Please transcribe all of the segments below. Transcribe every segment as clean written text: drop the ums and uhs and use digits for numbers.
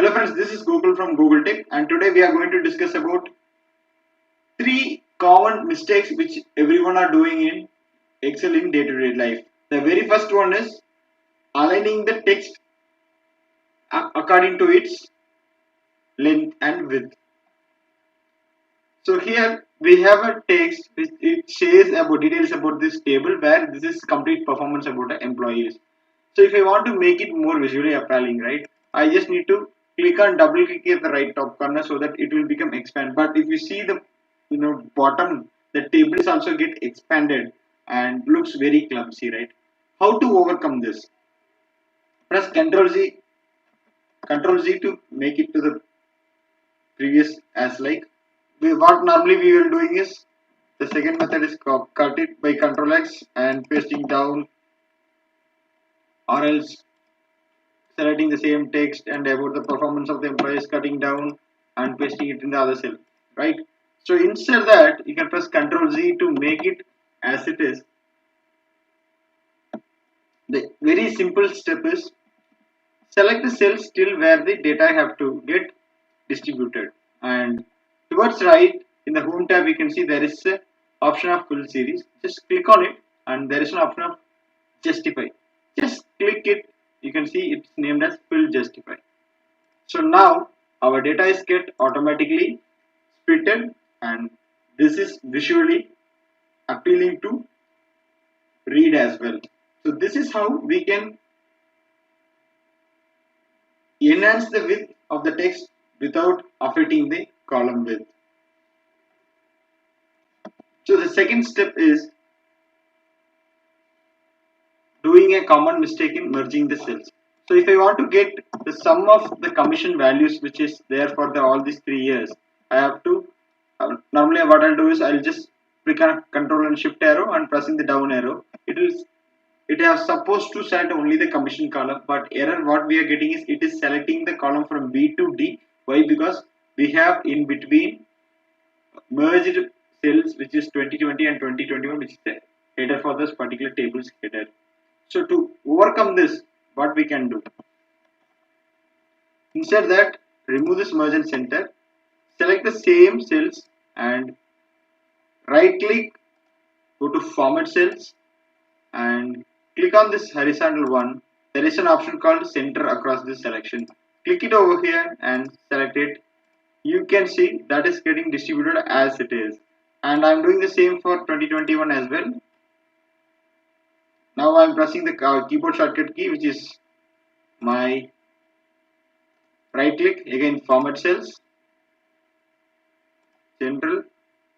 Hello friends, this is Gokul from Google Tech, and today we are going to discuss about 3 common mistakes which everyone are doing in Excel in day-to-day life. The very first one is aligning the text according to its length and width. So here we have a text which it shares about details about this table where this is complete performance about the employees. So if I want to make it more visually appealing, right, I just need to click on double click at the right top corner so that it will become expand. But if you see the bottom, the table is also get expanded and looks very clumsy, right? How to overcome this? Press Control Z to make it to the previous as like. What normally we will doing is the second method is cut it by Control X and pasting down, or else selecting the same text and about the performance of the employees, cutting down and pasting it in the other cell, right? So instead that you can press Ctrl Z to make it as it is. The very simple step is select the cell still where the data have to get distributed, and towards right in the home tab you can see there is a option of full series. Just click on it and there is an option of justify. Just click it, you can see it's named as fill justify. So now our data is get automatically splitted, and this is visually appealing to read as well. So this is how we can enhance the width of the text without affecting the column width. So the second step is doing a common mistake in merging the cells. So if I want to get the sum of the commission values which is there for all these 3 years, I have to normally what I'll do is I'll just click on Control and Shift arrow and pressing the down arrow. It is supposed to select only the commission column, but error what we are getting is it is selecting the column from B to D. Why? Because we have in between merged cells which is 2020 and 2021, which is the header for this particular table's header. So to overcome this, what we can do? Instead that, remove this merge and center, select the same cells and right click, go to format cells and click on this horizontal one. There is an option called center across this selection. Click it over here and select it. You can see that is getting distributed as it is, and I'm doing the same for 2021 as well. Now I'm pressing the keyboard shortcut key, which is my right click, again format cells, central,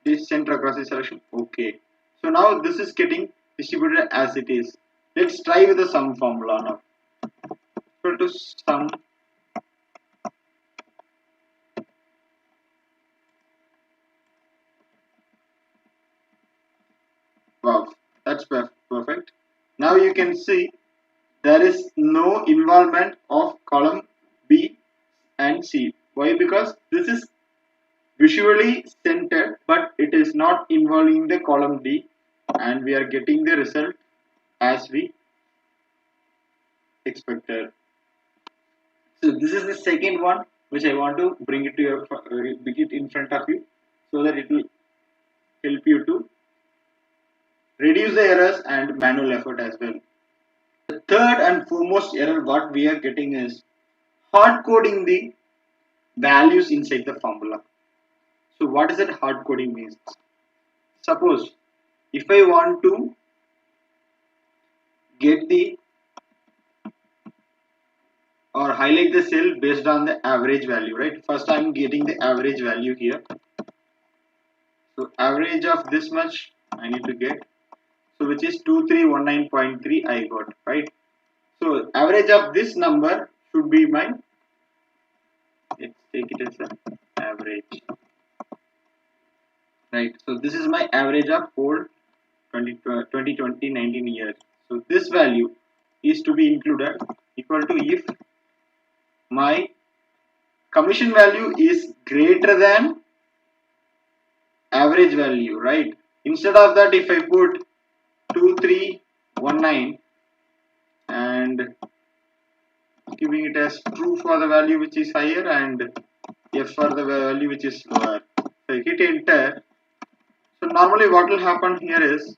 this center across the selection. Okay, so now this is getting distributed as it is. Let's try with the sum formula now. Equal to sum wow, that's perfect. Now you can see there is no involvement of column B and C. Why? Because this is visually centered, but it is not involving the column D, and we are getting the result as we expected. So this is the second one which I want to bring it to your bring it in front of you so that it will help you to reduce the errors and manual effort as well. The third and foremost error what we are getting is hard coding the values inside the formula. So what is it hard coding means? Suppose if I want to get the or highlight the cell based on the average value, right? First I'm getting the average value here. So average of this much I need to get. So which is 2319.3 I got, right? So average of this number should be my, let's take it as an average, right? So this is my average of whole 2019 year. So this value is to be included equal to if my commission value is greater than average value, right? Instead of that, if I put 2319 and giving it as true for the value which is higher and F for the value which is lower. So I hit enter. So normally what will happen here is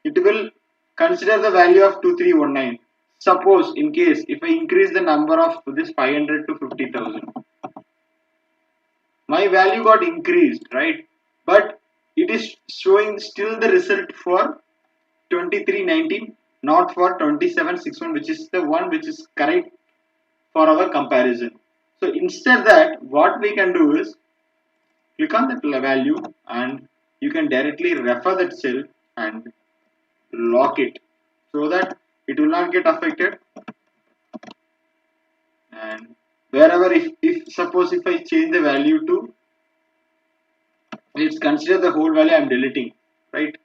it will consider the value of 2319. Suppose in case if I increase the number of this 500 to 50,000, my value got increased, right? But it is showing still the result for 2319, not for 2761, which is the one which is correct for our comparison. So instead that what we can do is click on that value and you can directly refer that cell and lock it so that it will not get affected. And wherever if suppose if I change the value to, let's consider the whole value I'm deleting, right?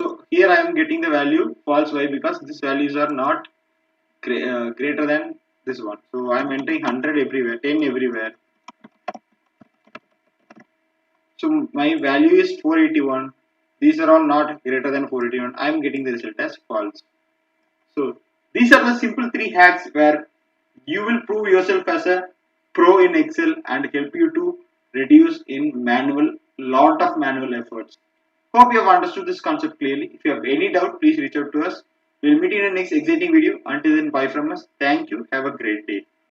So here I am getting the value false. Why? Because these values are not greater than this one. So I'm entering 100 everywhere, 10 everywhere. So my value is 481. These are all not greater than 481. I'm getting the result as false. So these are the simple 3 hacks where you will prove yourself as a pro in Excel and help you to reduce in lot of manual efforts. Hope you have understood this concept clearly. If you have any doubt, please reach out to us. We'll meet in the next exciting video. Until then, bye from us. Thank you. Have a great day.